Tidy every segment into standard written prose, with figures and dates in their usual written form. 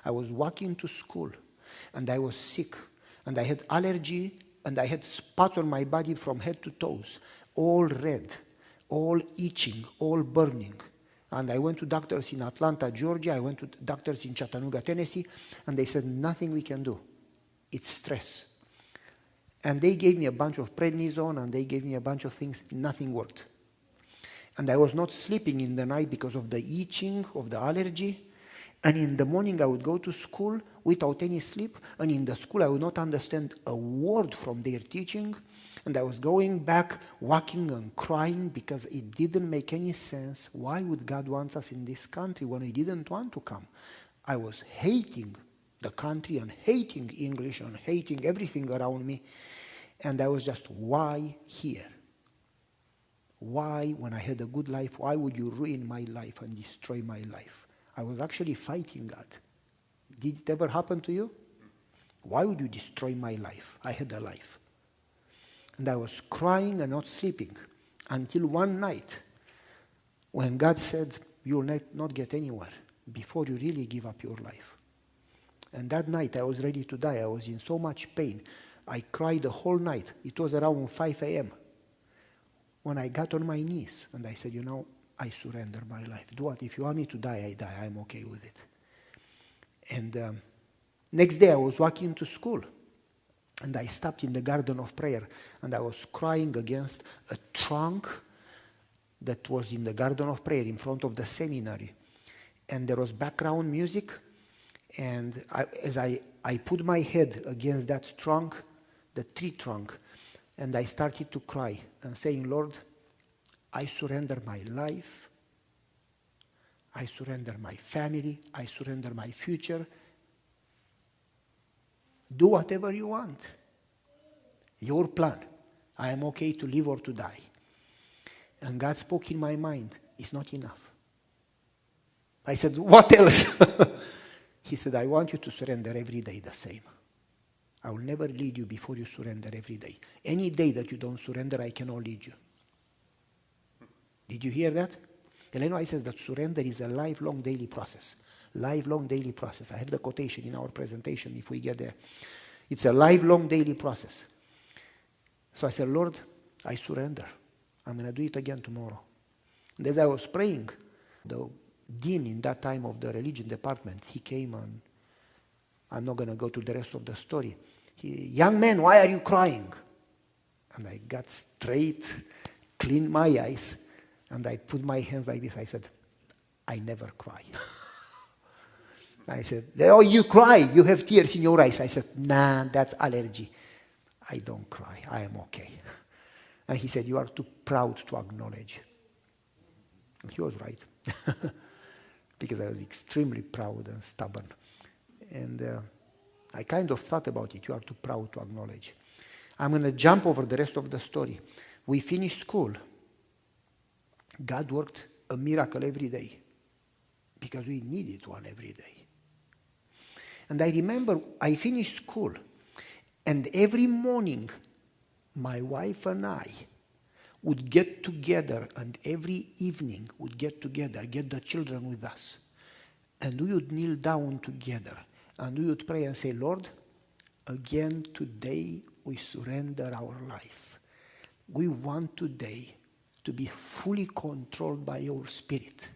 I was walking to school, and I was sick, and I had allergy, and I had spots on my body from head to toes, all red, all itching, all burning. And I went to doctors in Atlanta, Georgia. I went to doctors in Chattanooga, Tennessee, and they said, nothing we can do. It's stress. And they gave me a bunch of prednisone, and they gave me a bunch of things. Nothing worked. And I was not sleeping in the night because of the itching, of the allergy. And in the morning I would go to school without any sleep. And in the school I would not understand a word from their teaching. And I was going back, walking and crying because it didn't make any sense. Why would God want us in this country when He didn't want to come? I was hating the country and hating English and hating everything around me. And I was just, why here? Why, when I had a good life, why would you ruin my life and destroy my life? I was actually fighting God. Did it ever happen to you? Why would you destroy my life? I had a life. And I was crying and not sleeping until one night when God said, you will not get anywhere before you really give up your life. And that night I was ready to die. I was in so much pain. I cried the whole night. It was around 5 a.m. when I got on my knees and I said, I surrender my life. Do what? If you want me to die, I die. I'm okay with it. And next day I was walking to school. And I stopped in the garden of prayer. And I was crying against a trunk that was in the garden of prayer in front of the seminary. And there was background music. And as I put my head against that trunk, the tree trunk, and I started to cry and saying, Lord, I surrender my life. I surrender my family. I surrender my future. Do whatever you want. Your plan. I am okay to live or to die. And God spoke in my mind, it's not enough. I said, what else? He said, I want you to surrender every day the same. I will never lead you before you surrender every day. Any day that you don't surrender, I cannot lead you. Did you hear that? Elena says that surrender is a lifelong daily process. Lifelong daily process. I have the quotation in our presentation if we get there. It's a lifelong daily process. So I said, Lord, I surrender. I'm going to do it again tomorrow. And as I was praying, the dean in that time of the religion department, he came and I'm not going to go to the rest of the story. Young man, why are you crying? And I got straight, cleaned my eyes, and I put my hands like this. I said, I never cry. I said, oh, you cry. You have tears in your eyes. I said, nah, that's allergy. I don't cry. I am okay. And he said, you are too proud to acknowledge. And he was right. Because I was extremely proud and stubborn. And I kind of thought about it. You are too proud to acknowledge. I'm going to jump over the rest of the story. We finished school. God worked a miracle every day because we needed one every day. And I remember I finished school, and every morning my wife and I would get together, and every evening would get together, get the children with us. And we would kneel down together, and we would pray and say, Lord, again today we surrender our life. We want today to be fully controlled by your Spirit.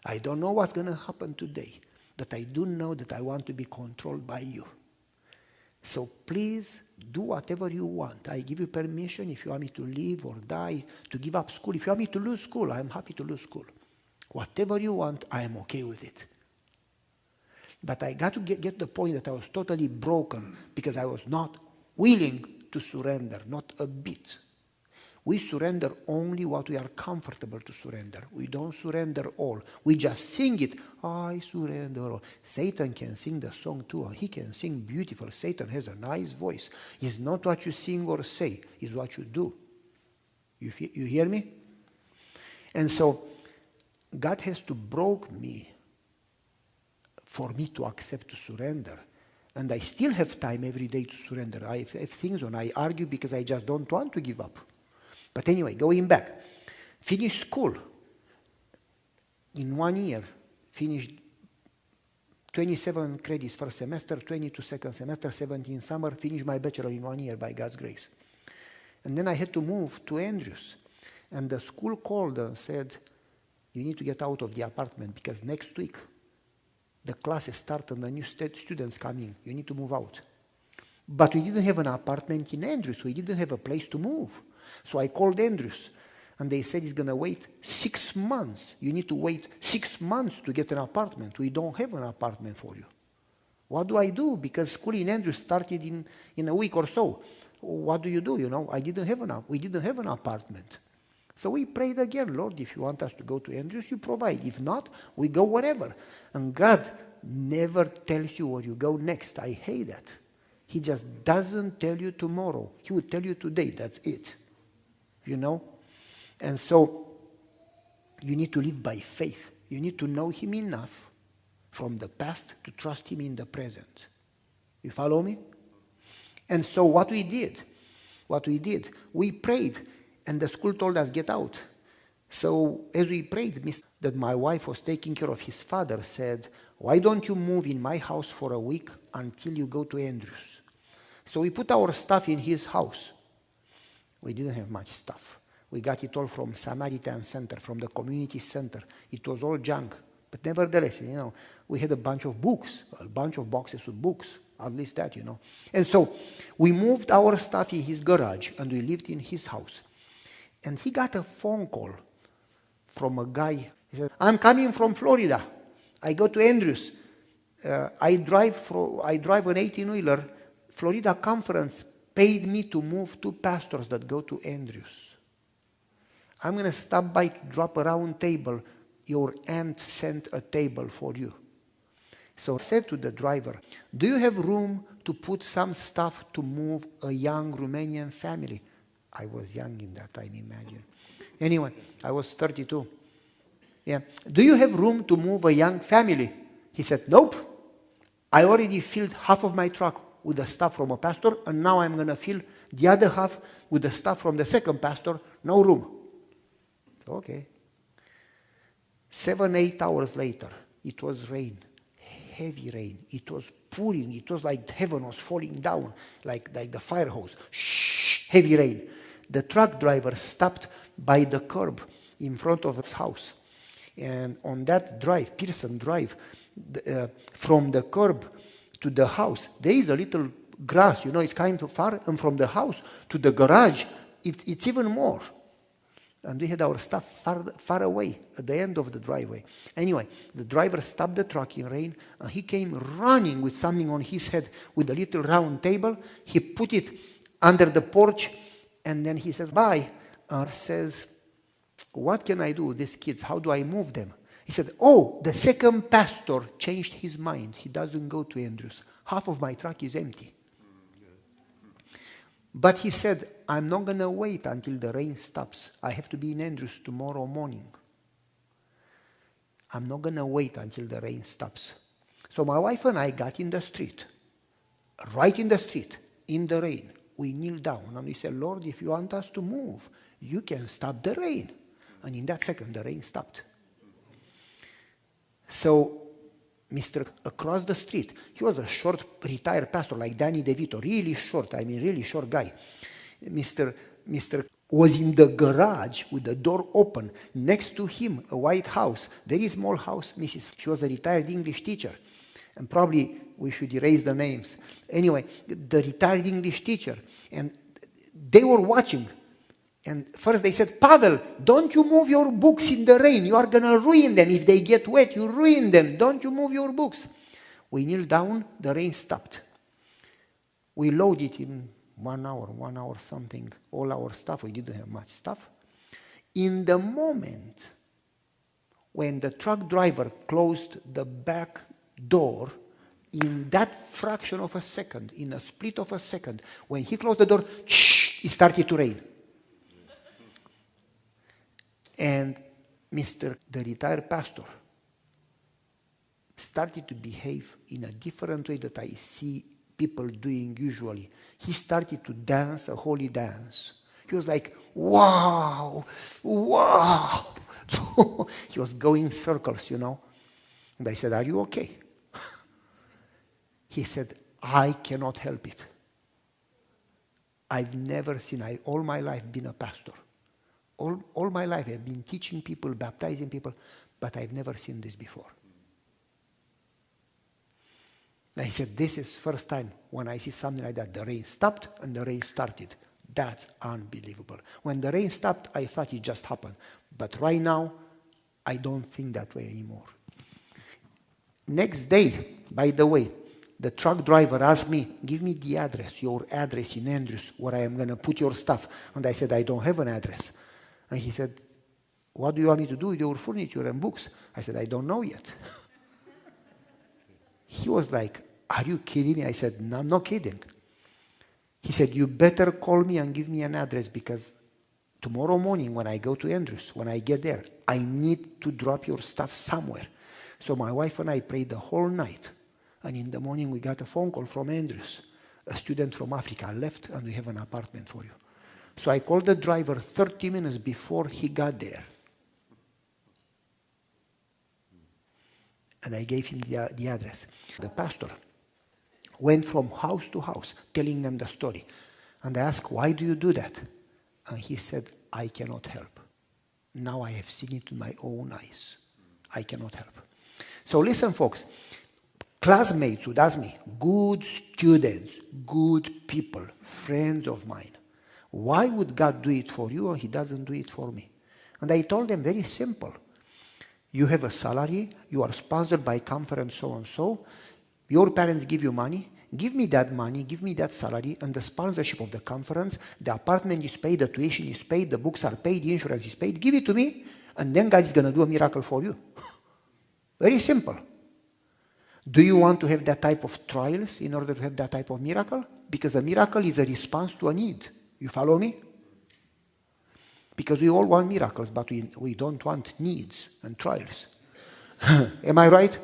I don't know what's going to happen today, but I do know that I want to be controlled by you. So please do whatever you want. I give you permission if you want me to live or die, to give up school. If you want me to lose school, I am happy to lose school. Whatever you want, I am okay with it. But I got to get the point that I was totally broken because I was not willing to surrender, not a bit. We surrender only what we are comfortable to surrender. We don't surrender all. We just sing it. I surrender all. Satan can sing the song too. He can sing beautiful. Satan has a nice voice. It's not what you sing or say. It's what you do. You hear me? And so God has to break me for me to accept to surrender. And I still have time every day to surrender. I have things when I argue because I just don't want to give up. But anyway, going back, finished school. In 1 year, finished 27 credits first semester, 22 second semester, 17 summer, finished my bachelor in 1 year by God's grace. And then I had to move to Andrews. And the school called and said, you need to get out of the apartment because next week the classes start and the new students coming. You need to move out. But we didn't have an apartment in Andrews. We didn't have a place to move. So I called Andrews. And they said it's going to wait 6 months. You need to wait 6 months to get an apartment. We don't have an apartment for you. What do I do? Because school in Andrews started in a week or so. What do you do? We didn't have an apartment. So we prayed again, Lord, if you want us to go to Andrews, you provide. If not, we go wherever. And God never tells you where you go next. I hate that. He just doesn't tell you tomorrow. He will tell you today. That's it. And so you need to live by faith. You need to know Him enough from the past to trust Him in the present. You follow me? And so what we did, we prayed, and the school told us, get out. So as we prayed, that my wife was taking care of his father said, why don't you move in my house for a week until you go to Andrews? So we put our stuff in his house. We didn't have much stuff. We got it all from Samaritan Center, from the community center. It was all junk. But nevertheless, we had a bunch of books, a bunch of boxes with books, at least that, And so we moved our stuff in his garage and we lived in his house. And he got a phone call from a guy. He said, I'm coming from Florida. I go to Andrews. I drive an 18-wheeler. Florida Conference paid me to move 2 pastors that go to Andrews. I'm going to stop by to drop a round table. Your aunt sent a table for you. So I said to the driver, do you have room to put some stuff to move a young Romanian family? I was young in that time, imagine. Anyway, I was 32. Yeah. Do you have room to move a young family? He said, nope. I already filled half of my truck with the stuff from a pastor, and now I'm going to fill the other half with the stuff from the second pastor. No room. Okay. 7-8 hours later, it was rain, heavy rain. It was pouring. It was like heaven was falling down, like the fire hose. Shh, heavy rain. The truck driver stopped by the curb in front of his house. And on that drive, Pearson Drive, from the curb to the house, there is a little grass, it's kind of far. And from the house to the garage, it's even more. And we had our stuff far away at the end of the driveway. Anyway, the driver stopped the truck in rain, and he came running with something on his head with a little round table. He put it under the porch, and then he said, bye. And says, what can I do with these kids? How do I move them? He said, the second pastor changed his mind. He doesn't go to Andrews. Half of my truck is empty. But he said, I'm not going to wait until the rain stops. I have to be in Andrews tomorrow morning. I'm not going to wait until the rain stops. So my wife and I got in the street, right in the street, in the rain. We kneeled down and we said, Lord, if you want us to move, you can stop the rain. And in that second, the rain stopped. So Mr. across the street, he was a short retired pastor like Danny DeVito, really short guy. Mr. was in the garage with the door open. Next to him, a white house, very small house. She was a retired English teacher. And probably we should erase the names. Anyway, the retired English teacher. And they were watching. And first they said, Pavel, don't you move your books in the rain. You are going to ruin them. If they get wet, you ruin them. Don't you move your books. We kneeled down. The rain stopped. We loaded in 1 hour something, all our stuff. We didn't have much stuff. In the moment when the truck driver closed the back door, in that fraction of a second, in a split of a second, when he closed the door, it started to rain. And the retired pastor, started to behave in a different way that I see people doing usually. He started to dance a holy dance. He was like, wow, wow. He was going circles, And I said, are you okay? He said, I cannot help it. I've never seen, all my life been a pastor. All my life I've been teaching people, baptizing people, but I've never seen this before. And he said, this is first time when I see something like that. The rain stopped and the rain started. That's unbelievable. When the rain stopped, I thought it just happened. But right now, I don't think that way anymore. Next day, by the way, the truck driver asked me, give me the address, your address in Andrews, where I am going to put your stuff. And I said, I don't have an address. And he said, what do you want me to do with your furniture and books? I said, I don't know yet. He was like, are you kidding me? I said, no, I'm not kidding. He said, you better call me and give me an address because tomorrow morning when I go to Andrews, when I get there, I need to drop your stuff somewhere. So my wife and I prayed the whole night. And in the morning we got a phone call from Andrews. A student from Africa left and we have an apartment for you. So I called the driver 30 minutes before he got there. And I gave him the address. The pastor went from house to house telling them the story. And I asked, why do you do that? And he said, I cannot help. Now I have seen it with my own eyes. I cannot help. So listen, folks. Classmates would ask me, good students, good people, friends of mine, why would God do it for you and he doesn't do it for me? And I told them very simple. You have a salary, you are sponsored by conference so-and-so, your parents give you money, give me that money, give me that salary, and the sponsorship of the conference, the apartment is paid, the tuition is paid, the books are paid, the insurance is paid, give it to me, and then God is going to do a miracle for you. Very simple. Do you want to have that type of trials in order to have that type of miracle? Because a miracle is a response to a need. You follow me? Because we all want miracles, but we don't want needs and trials. Am I right?